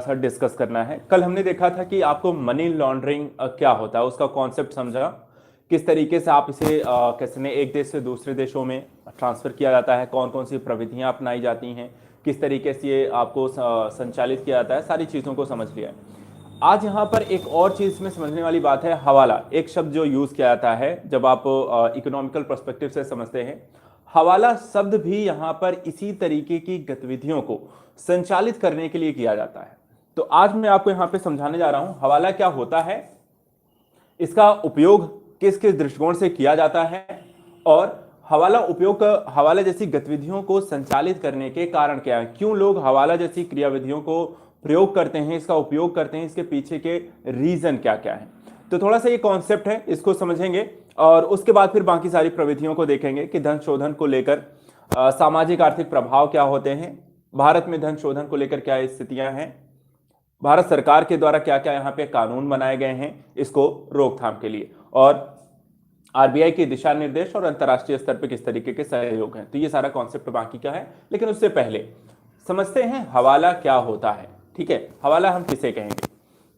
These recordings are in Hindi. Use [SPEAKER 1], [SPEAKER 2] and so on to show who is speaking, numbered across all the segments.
[SPEAKER 1] सा डिस्कस करना है। कल हमने देखा था कि आपको मनी लॉन्ड्रिंग क्या होता है उसका कॉन्सेप्ट समझा, किस तरीके से आप इसे कैसे एक देश से दूसरे देशों में ट्रांसफर किया जाता है, कौन कौन सी प्रविधियां अपनाई जाती हैं, किस तरीके से ये आपको संचालित किया जाता है, सारी चीज़ों को समझ लिया है। आज यहाँ पर एक और चीज़ में समझने वाली बात है, हवाला। एक शब्द जो यूज़ किया जाता है जब आप इकोनॉमिकल पर्सपेक्टिव से समझते हैं, हवाला शब्द भी यहाँ पर इसी तरीके की गतिविधियों को संचालित करने के लिए किया जाता है। तो आज मैं आपको यहाँ पे समझाने जा रहा हूँ हवाला क्या होता है, इसका उपयोग किस किस दृष्टिकोण से किया जाता है, और हवाला उपयोग हवाला जैसी गतिविधियों को संचालित करने के कारण क्या है, क्यों लोग हवाला जैसी क्रियाविधियों को प्रयोग करते हैं, इसका उपयोग करते हैं, इसके पीछे के रीजन क्या क्या है। तो थोड़ा सा ये कॉन्सेप्ट है, इसको समझेंगे और उसके बाद फिर बाकी सारी प्रविधियों को देखेंगे कि धन शोधन को लेकर सामाजिक आर्थिक प्रभाव क्या होते हैं, भारत में धन शोधन को लेकर क्या स्थितियां हैं, भारत सरकार के द्वारा क्या क्या यहाँ पे कानून बनाए गए हैं इसको रोकथाम के लिए, और आरबीआई के दिशा निर्देश और अंतरराष्ट्रीय स्तर पे किस तरीके के सहयोग हैं। तो ये सारा कॉन्सेप्ट बाकी क्या है, लेकिन उससे पहले समझते हैं हवाला क्या होता है। ठीक है, हवाला हम किसे कहेंगे।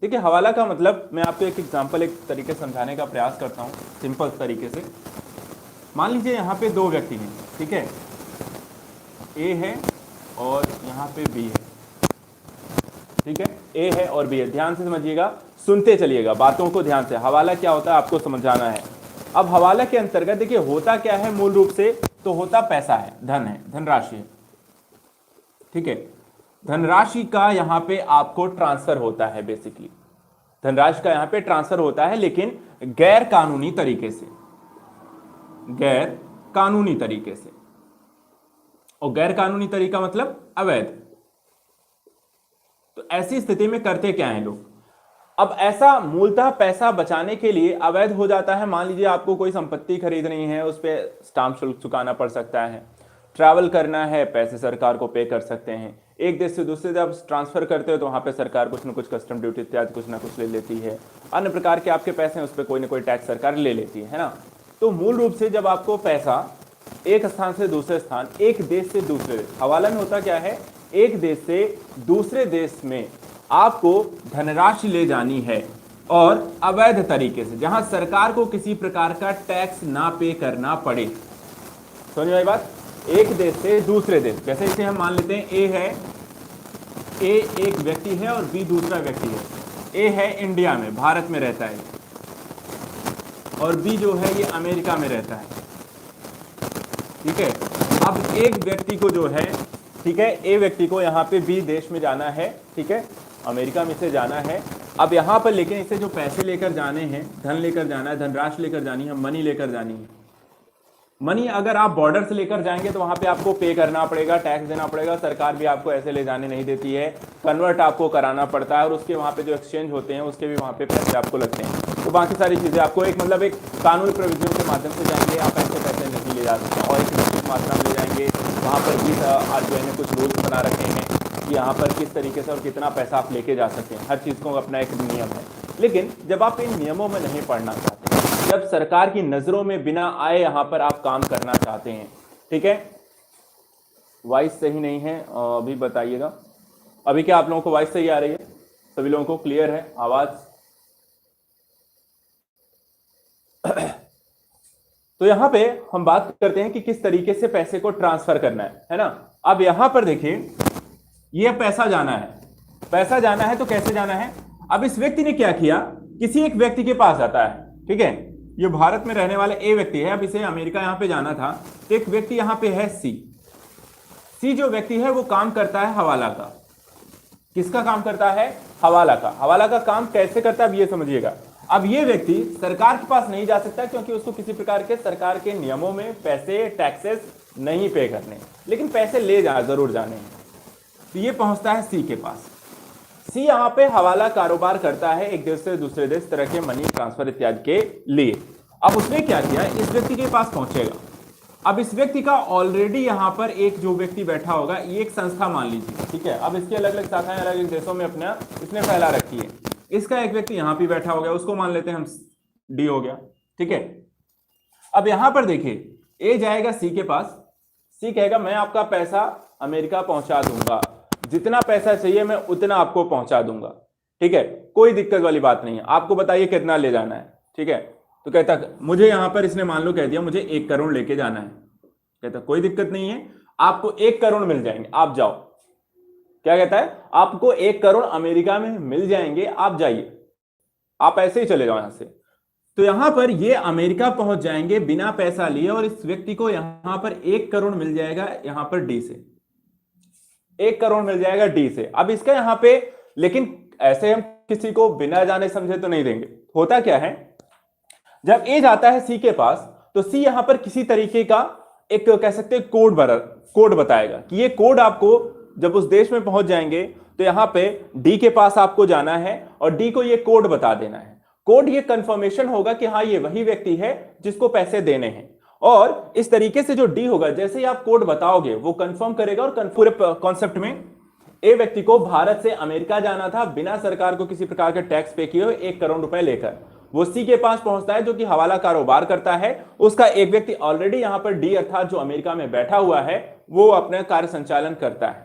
[SPEAKER 1] देखिए, हवाला का मतलब मैं आपको एक एग्जांपल एक तरीके से समझाने का प्रयास करता हूं सिंपल तरीके से। मान लीजिए यहाँ पे दो व्यक्ति हैं, ठीक है, ए है और यहाँ पे बी है। ठीक है, ए है और बी है, ध्यान से समझिएगा, सुनते चलिएगा, बातों को ध्यान से। हवाला क्या होता है आपको समझाना है। अब हवाला के अंतर्गत देखिए होता क्या है मूल रूप से, तो होता पैसा है, धन है, धनराशि है। ठीक है, धनराशि का यहां पे आपको ट्रांसफर होता है, बेसिकली धनराशि का यहां पे ट्रांसफर होता है, लेकिन गैर कानूनी तरीके से, गैर कानूनी तरीके से। और गैर कानूनी तरीका मतलब अवैध। तो ऐसी स्थिति में करते क्या है लोग, अब ऐसा मूलतः पैसा बचाने के लिए अवैध हो जाता है। मान लीजिए आपको कोई संपत्ति खरीदनी है, उस पर स्टाम्प शुल्क चुकाना पड़ सकता है, ट्रैवल करना है, पैसे सरकार को पे कर सकते हैं, एक देश से दूसरे जब ट्रांसफर करते हो तो वहां पे सरकार कुछ न कुछ कस्टम ड्यूटी इत्यादि कुछ ना कुछ ले लेती है, अन्य प्रकार के आपके पैसे हैं उस पर कोई ना कोई टैक्स सरकार ले लेती है ना। तो मूल रूप से जब आपको पैसा एक स्थान से दूसरे स्थान, एक देश से दूसरे देश, हवाला में होता क्या है, एक देश से दूसरे देश में आपको धनराशि ले जानी है और अवैध तरीके से, जहां सरकार को किसी प्रकार का टैक्स ना पे करना पड़े। समझ में आई बात। एक देश से दूसरे देश, जैसे इसे हम मान लेते हैं ए है, ए एक व्यक्ति है और बी दूसरा व्यक्ति है। ए है इंडिया में, भारत में रहता है, और बी जो है ये अमेरिका में रहता है। ठीक है, अब एक व्यक्ति को जो है, ठीक है, ए व्यक्ति को यहाँ पे बी देश में जाना है, ठीक है, अमेरिका में से जाना है। अब यहाँ पर लेकिन इसे जो पैसे लेकर जाने हैं, धन लेकर जाना है, धनराशि लेकर जानी है, मनी लेकर जानी है। मनी अगर आप बॉर्डर से लेकर जाएंगे तो वहां पे आपको पे करना पड़ेगा, टैक्स देना पड़ेगा, सरकार भी आपको ऐसे ले जाने नहीं देती है, कन्वर्ट आपको कराना पड़ता है, और उसके वहां पे जो एक्सचेंज होते हैं उसके भी वहां पे पैसे आपको लगते हैं। तो बाकी सारी चीजें आपको एक मतलब एक कानूनी प्रविधियों के माध्यम से जाएंगे, आप ऐसे पैसे नहीं ले जा सकते, और एक निश्चित मात्रा में ले जाएंगे। वहां पर भी आरबीआई ने कुछ रूल्स बना रखे हैं कि यहाँ पर किस तरीके से और कितना पैसा आप लेके जा सकते हैं, हर चीज को अपना एक नियम है। लेकिन जब आप इन नियमों में नहीं पढ़ना चाहते, जब सरकार की नजरों में बिना आए यहां पर आप काम करना चाहते हैं, ठीक है, वॉइस सही नहीं है, अभी बताइएगा। अभी क्या आप लोगों को वॉइस सही आ रही है, सभी लोगों को क्लियर है आवाज? तो यहां पे हम बात करते हैं कि किस तरीके से पैसे को ट्रांसफर करना है ना। अब यहां पर देखिए, यह पैसा जाना है, पैसा जाना है तो कैसे जाना है। अब इस व्यक्ति ने क्या किया, किसी एक व्यक्ति के पास जाता है, ठीक है, ये भारत में रहने वाले ए व्यक्ति है, अब इसे अमेरिका यहां पे जाना था, तो एक व्यक्ति यहां पे है सी। सी जो व्यक्ति है वो काम करता है हवाला का। किसका काम करता है, हवाला का। हवाला का काम कैसे करता है अब ये समझिएगा। अब ये व्यक्ति सरकार के पास नहीं जा सकता, क्योंकि उसको किसी प्रकार के सरकार के नियमों में पैसे टैक्सेस नहीं पे करने, लेकिन पैसे ले जा जरूर जाने हैं। तो ये पहुंचता है सी के पास। सी यहां पे हवाला कारोबार करता है एक देश से दूसरे देश, तरह के मनी ट्रांसफर इत्यादि के लिए। अब उसने क्या किया, इस व्यक्ति के पास पहुंचेगा। अब इस व्यक्ति का ऑलरेडी यहां पर एक जो व्यक्ति बैठा होगा, ये एक संस्था मान लीजिए, ठीक है, अब इसकी अलग अलग शाखाएं अलग अलग देशों में अपना इसने फैला रखी है। इसका एक व्यक्ति यहां पे बैठा हो गया, उसको मान लेते हैं हम डी हो गया, ठीक है। अब यहां पर देखिए, ए जाएगा सी के पास, सी कहेगा मैं आपका पैसा अमेरिका पहुंचा दूंगा, जितना पैसा चाहिए मैं उतना आपको पहुंचा दूंगा, ठीक है, कोई दिक्कत वाली बात नहीं है, आपको बताइए कितना ले जाना है, ठीक है। तो कहता मुझे यहां पर इसने मान लो कह दिया मुझे 1 करोड़ लेके जाना है, कहता कोई दिक्कत नहीं है, आपको 1 करोड़ मिल जाएंगे, आप जाओ। क्या कहता है, आपको 1 करोड़ अमेरिका में मिल जाएंगे, आप जाइए, आप ऐसे ही चले जाओ यहां से। तो यहां पर ये अमेरिका पहुंच जाएंगे बिना पैसा लिए, और इस व्यक्ति को यहां पर 1 करोड़ मिल जाएगा, यहां पर डी से 1 करोड़ मिल जाएगा डी से। अब इसका यहां पे, लेकिन ऐसे हम किसी को बिना जाने समझे तो नहीं देंगे। होता क्या है, जब ए जाता है सी के पास, तो सी यहां पर किसी तरीके का एक कह सकते हैं कोड बताएगा कि ये कोड आपको जब उस देश में पहुंच जाएंगे तो यहां पे डी के पास आपको जाना है और डी को ये कोड बता देना है। कोड ये कंफर्मेशन होगा कि हाँ ये वही व्यक्ति है जिसको पैसे देने हैं, और इस तरीके से जो डी होगा, जैसे ही आप कोड बताओगे वो कंफर्म करेगा। और पूरे कॉन्सेप्ट में ए व्यक्ति को भारत से अमेरिका जाना था बिना सरकार को किसी प्रकार के टैक्स पे किए हुए 1 करोड़ रुपए लेकर। वो सी के पास पहुंचता है जो कि हवाला कारोबार करता है, उसका एक व्यक्ति ऑलरेडी यहां पर डी अर्थात जो अमेरिका में बैठा हुआ है वो अपने कार्य संचालन करता है।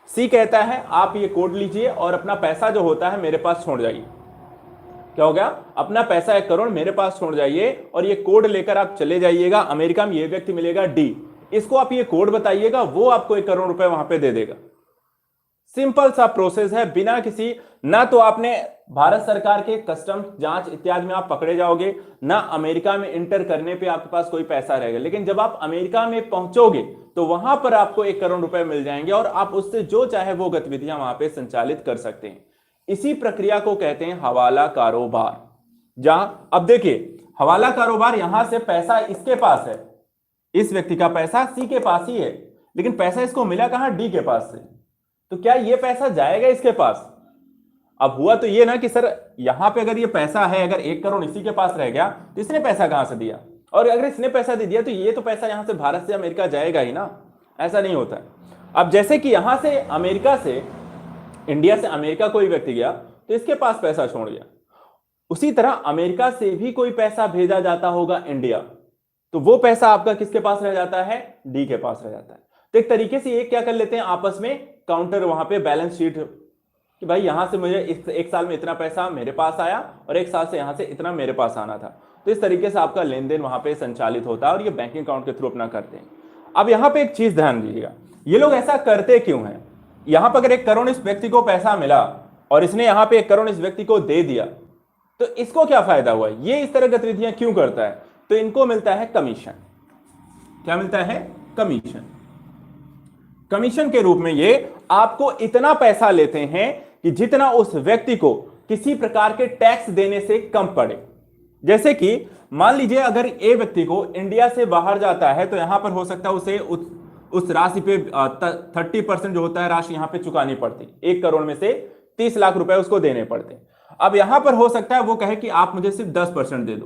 [SPEAKER 1] सी कहता है आप ये कोड लीजिए और अपना पैसा जो होता है मेरे पास छोड़ जाइए। क्या हो गया, अपना पैसा 1 करोड़ मेरे पास छोड़ जाइए और ये कोड लेकर आप चले जाइएगा, अमेरिका में ये व्यक्ति मिलेगा डी, इसको आप ये कोड बताइएगा, वो आपको 1 करोड़ रुपए वहां पे दे देगा। सिंपल सा प्रोसेस है, बिना किसी, ना तो आपने भारत सरकार के कस्टम जांच इत्यादि में आप पकड़े जाओगे, ना अमेरिका में इंटर करने पे आपके पास कोई पैसा रहेगा। लेकिन जब आप अमेरिका में पहुंचोगे तो वहां पर आपको 1 करोड़ रुपए मिल जाएंगे और आप उससे जो चाहे वो गतिविधियां वहां पे संचालित कर सकते हैं। इसी प्रक्रिया को कहते हैं हवाला कारोबार। जहां अब देखिए, हवाला कारोबार, यहां से पैसा इसके पास है, इस व्यक्ति का पैसा सी के पास ही है, लेकिन पैसा इसको मिला कहां, डी के पास से। तो क्या ये पैसा जाएगा इसके पास? अब हुआ तो ये ना कि सर यहां पे अगर ये पैसा है, अगर 1 करोड़ इसी के पास रह गया तो इसने पैसा कहां से दिया, और अगर इसने पैसा दे दिया तो ये तो पैसा यहां से भारत से अमेरिका जाएगा ही ना, ऐसा नहीं होता। अब जैसे कि यहां से अमेरिका से, इंडिया से अमेरिका कोई व्यक्ति गया तो इसके पास पैसा छोड़ गया, उसी तरह अमेरिका से भी कोई पैसा भेजा जाता होगा इंडिया, तो वो पैसा आपका किसके पास रह जाता है, डी के पास रह जाता है। तो एक तरीके से ये क्या कर लेते हैं आपस में, काउंटर वहां पे बैलेंस शीट कि भाई यहां से मुझे एक साल में इतना पैसा मेरे पास आया और एक साल से यहां से इतना मेरे पास आना था। तो इस तरीके से आपका लेन देन वहां पे संचालित होता है और ये बैंकिंग अकाउंट के थ्रू अपना करते हैं। अब यहां पे एक चीज ध्यान दीजिएगा, ये लोग ऐसा करते क्यों हैं? यहां पर अगर 1 करोड़ इस व्यक्ति को पैसा मिला और इसने यहां पे 1 करोड़ इस व्यक्ति को दे दिया, तो इसको क्या फायदा हुआ? ये इस तरह गतिविधियां क्यों करता है? तो इनको मिलता है कमीशन। क्या मिलता है? कमीशन। कमीशन के रूप में ये आपको इतना पैसा लेते हैं कि जितना उस व्यक्ति को किसी प्रकार के टैक्स देने से कम पड़े। जैसे कि मान लीजिए अगर ए व्यक्ति को इंडिया से बाहर जाता है तो यहां पर हो सकता है उसे उस राशि पे 30% जो होता है राशि यहां पे चुकानी पड़ती, 1 करोड़ में से 30 लाख रुपए उसको देने पड़ते। अब यहां पर हो सकता है वो कहे कि आप मुझे सिर्फ 10% दे दो।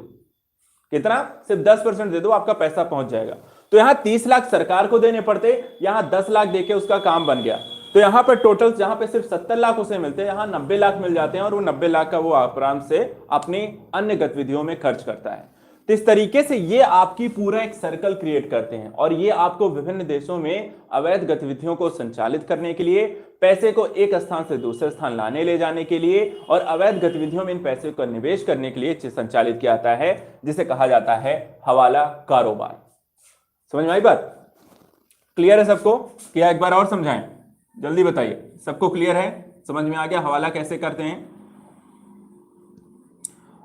[SPEAKER 1] कितना? सिर्फ 10% दे दो, आपका पैसा पहुंच जाएगा। तो यहां 30 लाख सरकार को देने पड़ते, यहां 10 लाख देके उसका काम बन गया। तो यहां पर टोटल जहां पे सिर्फ 70 लाख उसे मिलते हैं, यहां 90 लाख मिल जाते हैं और वो 90 लाख का वो आराम से अपनी अन्य गतिविधियों में खर्च करता है। तो इस तरीके से ये आपकी पूरा एक सर्कल क्रिएट करते हैं और ये आपको विभिन्न देशों में अवैध गतिविधियों को संचालित करने के लिए, पैसे को एक स्थान से दूसरे स्थान लाने ले जाने के लिए और अवैध गतिविधियों में इन पैसे को निवेश करने के लिए संचालित किया जाता है, जिसे कहा जाता है हवाला कारोबार। समझ में आई बात? क्लियर है सबको? क्या एक बार और समझाएं? जल्दी बताइए, सबको क्लियर है? समझ में आ गया हवाला कैसे करते हैं?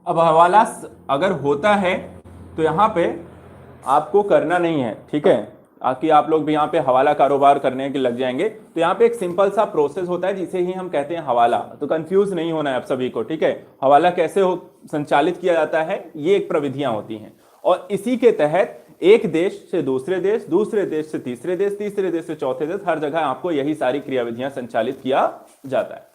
[SPEAKER 1] अब हवाला अगर होता है तो यहां पे आपको करना नहीं है, ठीक है, ताकि आप लोग भी यहां पे हवाला कारोबार करने के लग जाएंगे। तो यहां पे एक सिंपल सा प्रोसेस होता है जिसे ही हम कहते हैं हवाला। तो कंफ्यूज नहीं होना है आप सभी को, ठीक है। हवाला कैसे संचालित किया जाता है, ये एक प्रविधियां होती हैं और इसी के तहत एक देश से दूसरे देश, दूसरे देश से तीसरे देश, तीसरे देश से चौथे देश, हर जगह आपको यही सारी क्रियाविधियां संचालित किया जाता है।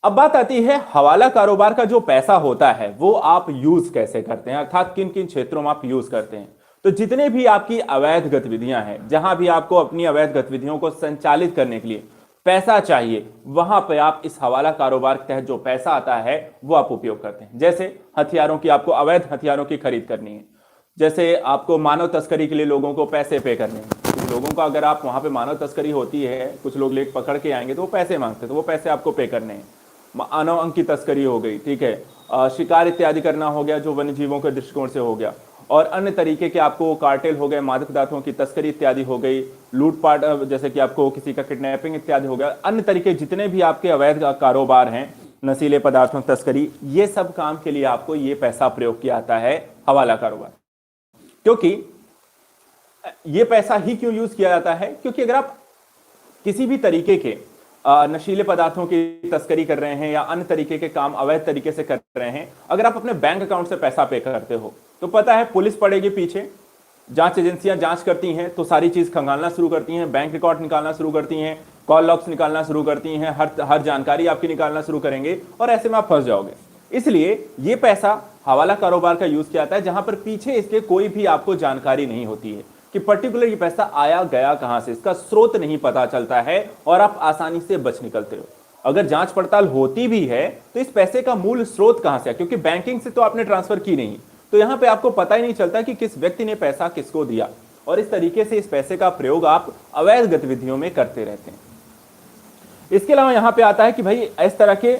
[SPEAKER 1] अब बात आती है हवाला कारोबार का जो पैसा होता है वो आप यूज कैसे करते हैं, अर्थात किन किन क्षेत्रों में आप यूज करते हैं। तो जितने भी आपकी अवैध गतिविधियां हैं, जहां भी आपको अपनी अवैध गतिविधियों को संचालित करने के लिए पैसा चाहिए, वहां पे आप इस हवाला कारोबार के तहत जो पैसा आता है वो आप उपयोग करते हैं। जैसे हथियारों की, आपको अवैध हथियारों की खरीद करनी है, जैसे आपको मानव तस्करी के लिए लोगों को पैसे पे करने हैं, कुछ लोगों का अगर आप वहां पे मानव तस्करी होती है, कुछ लोग लेक पकड़ के आएंगे तो वो पैसे मांगते हैं, तो वो पैसे आपको पे करने हैं। मानव अंग की तस्करी हो गई, ठीक है, शिकार इत्यादि करना हो गया जो वन्य जीवों के दृष्टिकोण से हो गया, और अन्य तरीके के आपको कार्टेल हो गए, मादक पदार्थों की तस्करी इत्यादि हो गई, लूटपाट, जैसे कि आपको किसी का किडनैपिंग इत्यादि हो गया, अन्य तरीके जितने भी आपके अवैध कारोबार हैं, नशीले पदार्थों की तस्करी, ये सब काम के लिए आपको ये पैसा प्रयोग किया जाता है हवाला कारोबार। क्योंकि ये पैसा ही क्यों यूज किया जाता है, क्योंकि अगर आप किसी भी तरीके के नशीले पदार्थों की तस्करी कर रहे हैं या अन्य तरीके के काम अवैध तरीके से कर रहे हैं, अगर आप अपने बैंक अकाउंट से पैसा पे करते हो तो पता है पुलिस पड़ेगी पीछे, जांच एजेंसियां जांच करती हैं तो सारी चीज खंगालना शुरू करती हैं, बैंक रिकॉर्ड निकालना शुरू करती हैं, कॉल लॉग्स निकालना शुरू करती हैं, हर जानकारी आपकी निकालना शुरू करेंगे और ऐसे में आप फंस जाओगे। इसलिए ये पैसा हवाला कारोबार का यूज किया जाता है जहां पर पीछे इसके कोई भी आपको जानकारी नहीं होती है कि पर्टिकुलर ये पैसा आया गया कहां से, इसका स्रोत नहीं पता चलता है और आप आसानी से बच निकलते हो। अगर जांच पड़ताल होती भी है तो इस पैसे का मूल स्रोत कहां से है, क्योंकि बैंकिंग से तो आपने ट्रांसफर की नहीं, तो यहां पे आपको पता ही नहीं चलता कि किस व्यक्ति ने पैसा किसको दिया, और इस तरीके से इस पैसे का प्रयोग आप अवैध गतिविधियों में करते रहते हैं। इसके अलावा यहां पे आता है कि भाई इस तरह के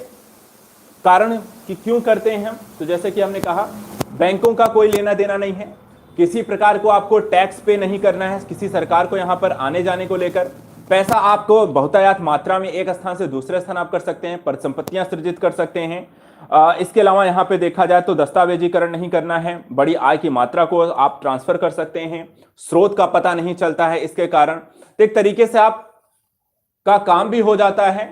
[SPEAKER 1] कारण कि क्यों करते हैं हम, तो जैसे कि हमने कहा बैंकों का कोई लेना देना नहीं है, किसी प्रकार को आपको टैक्स पे नहीं करना है किसी सरकार को यहां पर आने जाने को लेकर, पैसा आपको बहुतायत मात्रा में एक स्थान से दूसरे स्थान आप कर सकते हैं, परिसंपत्तियां सृजित कर सकते हैं। इसके अलावा यहां पे देखा जाए तो दस्तावेजीकरण नहीं करना है, बड़ी आय की मात्रा को आप ट्रांसफर कर सकते हैं, स्रोत का पता नहीं चलता है इसके कारण, तो एक तरीके से आप का काम भी हो जाता है,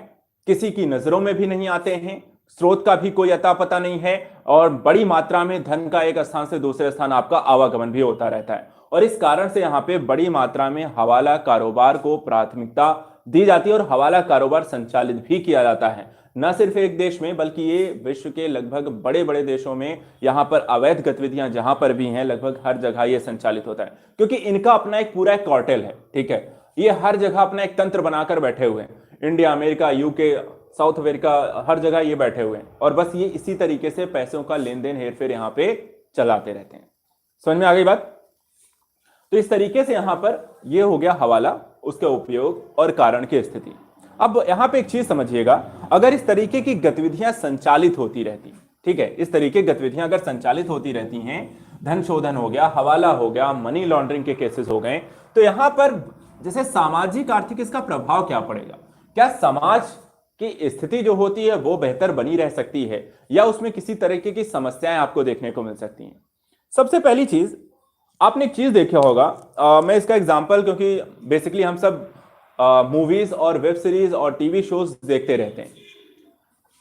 [SPEAKER 1] किसी की नजरों में भी नहीं आते हैं, स्रोत का भी कोई अता पता नहीं है, और बड़ी मात्रा में धन का एक स्थान से दूसरे स्थान आपका आवागमन भी होता रहता है। और इस कारण से यहां पे बड़ी मात्रा में हवाला कारोबार को प्राथमिकता दी जाती है और हवाला कारोबार संचालित भी किया जाता है, न सिर्फ एक देश में बल्कि ये विश्व के लगभग बड़े बड़े देशों में यहां पर अवैध गतिविधियां जहां पर भी हैं लगभग हर जगह ये संचालित होता है, क्योंकि इनका अपना एक पूरा एक कार्टेल है, ठीक है, ये हर जगह अपना एक तंत्र बनाकर बैठे हुए हैं, India, America, UK, south America, हर जगह ये बैठे हुए हैं, और बस ये इसी तरीके से पैसों का लेन देन हेरफेर यहां पे चलाते रहते हैं। समझ में आ गई बात? तो इस तरीके से यहां पर ये हो गया हवाला, उसका उपयोग और कारण की स्थिति। अब यहां पे एक चीज समझिएगा, अगर इस तरीके की गतिविधियां संचालित होती रहती, ठीक है, इस तरीके की गतिविधियां अगर संचालित होती रहती हैं, धन शोधन हो गया, हवाला हो गया, मनी लॉन्ड्रिंग के केसेस हो गए, तो यहां पर जैसे सामाजिक आर्थिक इसका प्रभाव क्या पड़ेगा, क्या समाज की स्थिति जो होती है वो बेहतर बनी रह सकती है या उसमें किसी तरीके की समस्याएं आपको देखने को मिल सकती हैं। सबसे पहली चीज, आपने एक चीज देखा होगा, मैं इसका एग्जांपल, क्योंकि बेसिकली हम सब मूवीज और वेब सीरीज और टीवी शोज देखते रहते हैं,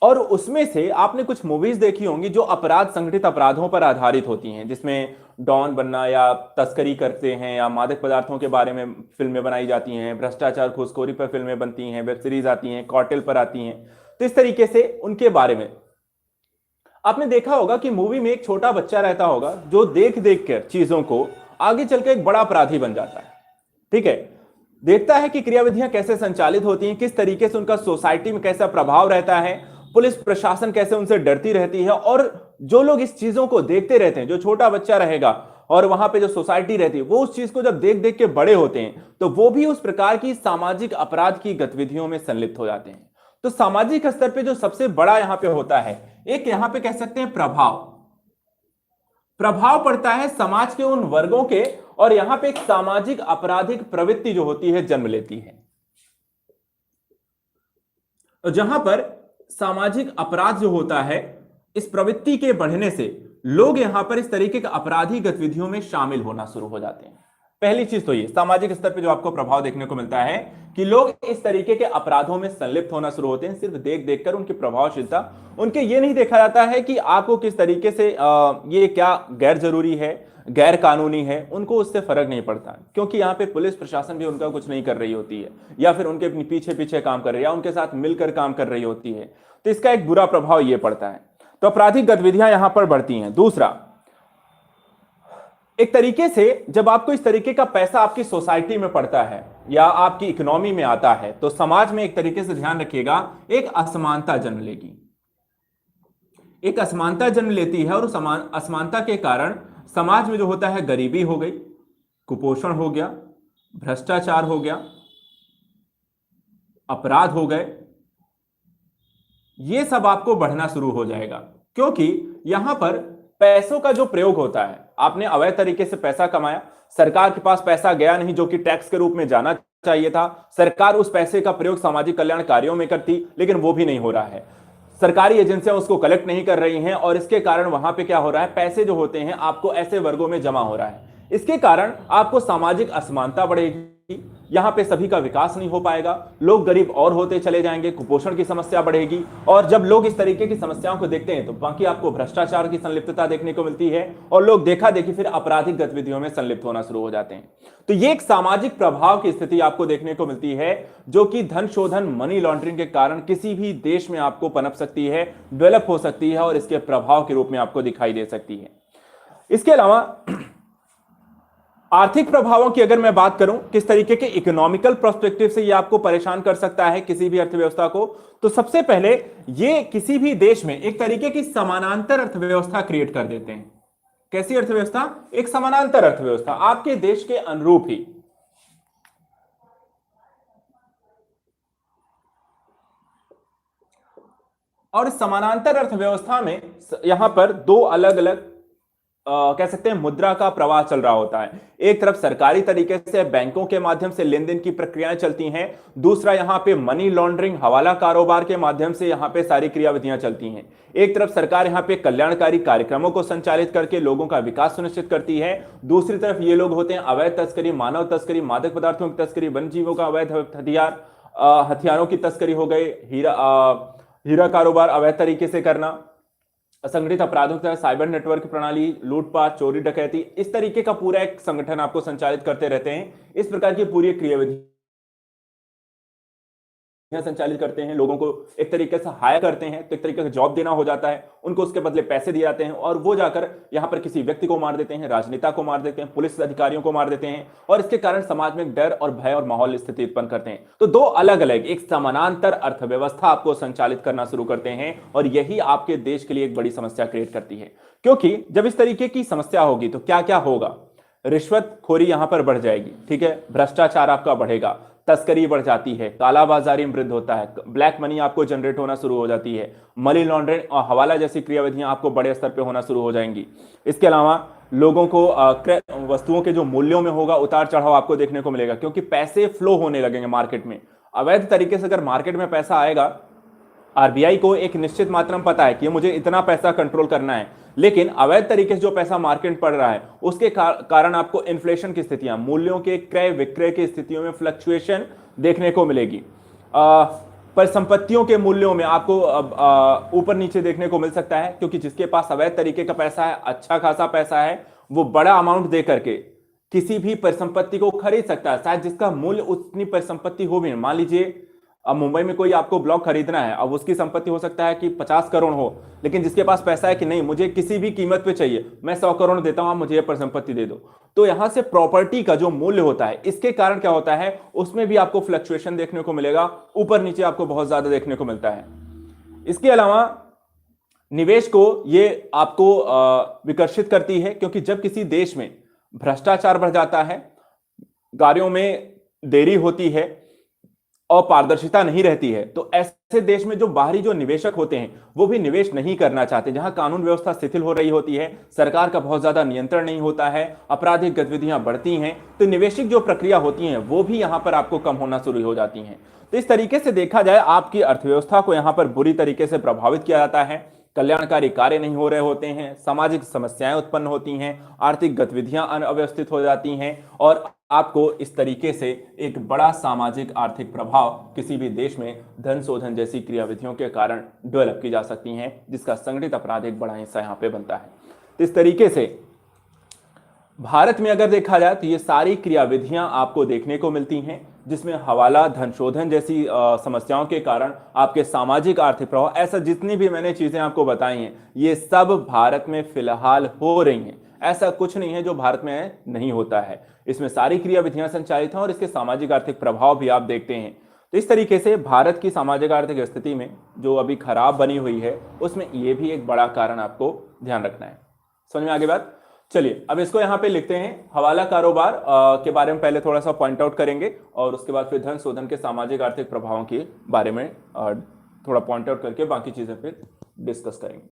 [SPEAKER 1] और उसमें से आपने कुछ मूवीज देखी होंगी जो अपराध, संगठित अपराधों पर आधारित होती हैं, जिसमें डॉन बनना या तस्करी करते हैं या मादक पदार्थों के बारे में फिल्में बनाई जाती हैं, भ्रष्टाचार, घूसखोरी पर फिल्में बनती हैं, वेब सीरीज आती हैं, कार्टेल पर आती हैं, तो इस तरीके से उनके बारे में आपने देखा होगा कि मूवी में एक छोटा बच्चा रहता होगा जो देख देख कर चीजों को आगे चलकर एक बड़ा अपराधी बन जाता है, ठीक है, देखता है कि क्रियाविधियां कैसे संचालित होती हैं, किस तरीके से उनका सोसाइटी में कैसा प्रभाव रहता है, पुलिस प्रशासन कैसे उनसे डरती रहती है, और जो लोग इस चीजों को देखते रहते हैं, जो छोटा बच्चा रहेगा और वहां पे जो सोसाइटी रहती है, वो उस चीज को जब देख देख के बड़े होते हैं तो वो भी उस प्रकार की सामाजिक अपराध की गतिविधियों में संलिप्त हो जाते हैं। तो सामाजिक स्तर पे जो सबसे बड़ा यहां पे होता है, एक यहां पे कह सकते हैं प्रभाव पड़ता है समाज के उन वर्गों के, और यहां पे एक सामाजिक आपराधिक प्रवृत्ति जो होती है जन्म लेती है। तो जहां पर सामाजिक अपराध जो होता है, इस प्रवृत्ति के बढ़ने से लोग यहां पर इस तरीके के अपराधी गतिविधियों में शामिल होना शुरू हो जाते हैं। पहली चीज तो ये सामाजिक स्तर पे जो आपको प्रभाव देखने को मिलता है कि लोग इस तरीके के अपराधों में संलिप्त होना शुरू होते हैं, सिर्फ देख देखकर उनकी प्रभावशीलता, उनके ये नहीं देखा जाता है कि आपको किस तरीके से ये क्या गैर जरूरी है, गैर कानूनी है, उनको उससे फर्क नहीं पड़ता, क्योंकि यहाँ पे पुलिस प्रशासन भी उनका कुछ नहीं कर रही होती है, या फिर उनके पीछे पीछे काम कर रही है, या उनके साथ मिलकर काम कर रही होती है। तो इसका एक बुरा प्रभाव ये पड़ता है। तो आपराधिक गतिविधियां यहां पर बढ़ती हैं। दूसरा, एक तरीके से जब आपको इस तरीके का पैसा आपकी सोसाइटी में पड़ता है या आपकी इकोनॉमी में आता है, तो समाज में एक तरीके से ध्यान रखिएगा एक असमानता जन्म लेगी, एक असमानता जन्म लेती है, और उस असमानता के कारण समाज में जो होता है गरीबी हो गई, कुपोषण हो गया, भ्रष्टाचार हो गया, अपराध हो गए, ये सब आपको बढ़ना शुरू हो जाएगा। क्योंकि यहां पर पैसों का जो प्रयोग होता है, आपने अवैध तरीके से पैसा कमाया, सरकार के पास पैसा गया नहीं जो कि टैक्स के रूप में जाना चाहिए था, सरकार उस पैसे का प्रयोग सामाजिक कल्याण कार्यों में करती, लेकिन वो भी नहीं हो रहा है। सरकारी एजेंसियां उसको कलेक्ट नहीं कर रही हैं और इसके कारण वहां पे क्या हो रहा है, पैसे जो होते हैं आपको ऐसे वर्गों में जमा हो रहा है। इसके कारण आपको सामाजिक असमानता बढ़ेगी, यहां पे सभी का विकास नहीं हो पाएगा, लोग गरीब और होते चले जाएंगे, कुपोषण की समस्या बढ़ेगी। और जब लोग इस तरीके की समस्याओं को देखते हैं तो बाकी आपको भ्रष्टाचार की संलिप्तता देखने को मिलती है और लोग देखा देखी फिर आपराधिक गतिविधियों में संलिप्त होना शुरू हो जाते हैं। तो ये एक सामाजिक प्रभाव की स्थिति आपको देखने को मिलती है जो कि धन शोधन, मनी लॉन्ड्रिंग के कारण किसी भी देश में आपको पनप सकती है, डेवलप हो सकती है और इसके प्रभाव के रूप में आपको दिखाई दे सकती है। इसके अलावा आर्थिक प्रभावों की अगर मैं बात करूं, किस तरीके के इकोनॉमिकल पर्सपेक्टिव से ये आपको परेशान कर सकता है किसी भी अर्थव्यवस्था को, तो सबसे पहले ये किसी भी देश में एक तरीके की समानांतर अर्थव्यवस्था क्रिएट कर देते हैं। कैसी अर्थव्यवस्था? एक समानांतर अर्थव्यवस्था, आपके देश के अनुरूप ही। और समानांतर अर्थव्यवस्था में यहां पर दो अलग अलग कह सकते हैं मुद्रा का प्रवाह चल रहा होता है। एक तरफ सरकारी तरीके से बैंकों के माध्यम से लेन देन की प्रक्रियाएं चलती हैं, दूसरा यहां पे मनी लॉन्ड्रिंग, हवाला कारोबार के माध्यम से यहां पे सारी क्रियाविधियां चलती हैं। एक तरफ सरकार यहां पे कल्याणकारी कार्यक्रमों को संचालित करके लोगों का विकास सुनिश्चित करती है, दूसरी तरफ ये लोग होते हैं अवैध तस्करी, मानव तस्करी, मादक पदार्थों की तस्करी, वन जीवों का अवैध हथियारों की तस्करी हो गई, हीरा कारोबार अवैध तरीके से करना, असंगठित अपराधों के तहत साइबर नेटवर्क प्रणाली, लूटपाट, चोरी डकैती, इस तरीके का पूरा एक संगठन आपको संचालित करते रहते हैं। इस प्रकार की पूरी क्रियाविधि संचालित करते हैं, लोगों को एक तरीके से हायर करते हैं, तो एक तरीके से जॉब देना हो जाता है, उनको उसके बदले पैसे दिए जाते हैं और वो जाकर यहां पर किसी व्यक्ति को मार देते हैं, राजनेता को मार देते हैं, पुलिस अधिकारियों को मार देते हैं और इसके कारण समाज में डर और भय और माहौल स्थिति उत्पन्न करते हैं। तो दो अलग अलग एक समानांतर अर्थव्यवस्था आपको संचालित करना शुरू करते हैं और यही आपके देश के लिए एक बड़ी समस्या क्रिएट करती है। क्योंकि जब इस तरीके की समस्या होगी तो क्या क्या होगा? रिश्वतखोरी यहां पर बढ़ जाएगी, ठीक है, भ्रष्टाचार आपका बढ़ेगा, तस्करी बढ़ जाती है, कालाबाजारी में वृद्धि होता है, ब्लैक मनी आपको जनरेट होना शुरू हो जाती है, मनी लॉन्ड्रिंग और हवाला जैसी क्रियाविधियां आपको बड़े स्तर पे होना शुरू हो जाएंगी। इसके अलावा लोगों को वस्तुओं के जो मूल्यों में होगा उतार चढ़ाव आपको देखने को मिलेगा, क्योंकि पैसे फ्लो होने लगेंगे मार्केट में। अवैध तरीके से अगर मार्केट में पैसा आएगा, आरबीआई को एक निश्चित मात्रा में पता है कि मुझे इतना पैसा कंट्रोल करना है, लेकिन अवैध तरीके से जो पैसा मार्केट में पड़ रहा है उसके कारण आपको इन्फ्लेशन की स्थितियां, मूल्यों के क्रय विक्रय की स्थितियों में फ्लक्चुएशन देखने को मिलेगी। परिसंपत्तियों के मूल्यों में आपको ऊपर नीचे देखने को मिल सकता है, क्योंकि जिसके पास अवैध तरीके का पैसा है, अच्छा खासा पैसा है, वो बड़ा अमाउंट दे करके किसी भी परिसंपत्ति को खरीद सकता है, शायद जिसका मूल्य उतनी परिसंपत्ति हो भी। मान लीजिए अब मुंबई में कोई आपको ब्लॉक खरीदना है, अब उसकी संपत्ति हो सकता है कि 50 करोड़ हो, लेकिन जिसके पास पैसा है कि नहीं मुझे किसी भी कीमत पे चाहिए, मैं 100 करोड़ देता हूं, आप मुझे पर संपत्ति दे दो। तो यहां से प्रॉपर्टी का जो मूल्य होता है, इसके कारण क्या होता है, उसमें भी आपको फ्लक्चुएशन देखने को मिलेगा, ऊपर नीचे आपको बहुत ज्यादा देखने को मिलता है। इसके अलावा निवेश को ये आपको विकर्षित करती है, क्योंकि जब किसी देश में भ्रष्टाचार बढ़ जाता है, कार्यों में देरी होती है और पारदर्शिता नहीं रहती है, तो ऐसे देश में जो बाहरी जो निवेशक होते हैं वो भी निवेश नहीं करना चाहते। जहां कानून व्यवस्था शिथिल हो रही होती है, सरकार का बहुत ज्यादा नियंत्रण नहीं होता है, आपराधिक गतिविधियां बढ़ती हैं, तो निवेशिक जो प्रक्रिया होती है वो भी यहां पर आपको कम होना शुरू हो जाती हैं। तो इस तरीके से देखा जाए आपकी अर्थव्यवस्था को यहां पर बुरी तरीके से प्रभावित किया जाता है, कल्याणकारी कार्य नहीं हो रहे होते हैं, सामाजिक समस्याएं उत्पन्न होती हैं, आर्थिक गतिविधियां अव्यवस्थित हो जाती हैं और आपको इस तरीके से एक बड़ा सामाजिक आर्थिक प्रभाव किसी भी देश में धन शोधन जैसी क्रियाविधियों के कारण डेवलप की जा सकती हैं, जिसका संगठित अपराध एक बड़ा हिस्सा यहां पे बनता है। तो इस तरीके से भारत में अगर देखा जाए तो ये सारी क्रियाविधियां आपको देखने को मिलती हैं, जिसमें हवाला, धन शोधन जैसी समस्याओं के कारण आपके सामाजिक आर्थिक प्रभाव, ऐसा जितनी भी मैंने चीजें आपको बताई हैं ये सब भारत में फिलहाल हो रही हैं। ऐसा कुछ नहीं है जो भारत में नहीं होता है, इसमें सारी क्रियाविधियां संचालित हैं और इसके सामाजिक आर्थिक प्रभाव भी आप देखते हैं। तो इस तरीके से भारत की सामाजिक आर्थिक स्थिति में जो अभी खराब बनी हुई है उसमें यह भी एक बड़ा कारण आपको ध्यान रखना है। समझ में आगे बात? चलिए अब इसको यहाँ पे लिखते हैं। हवाला कारोबार के बारे में पहले थोड़ा सा पॉइंट आउट करेंगे और उसके बाद फिर धन शोधन के सामाजिक आर्थिक प्रभावों के बारे में थोड़ा पॉइंट आउट करके बाकी चीजें फिर डिस्कस करेंगे।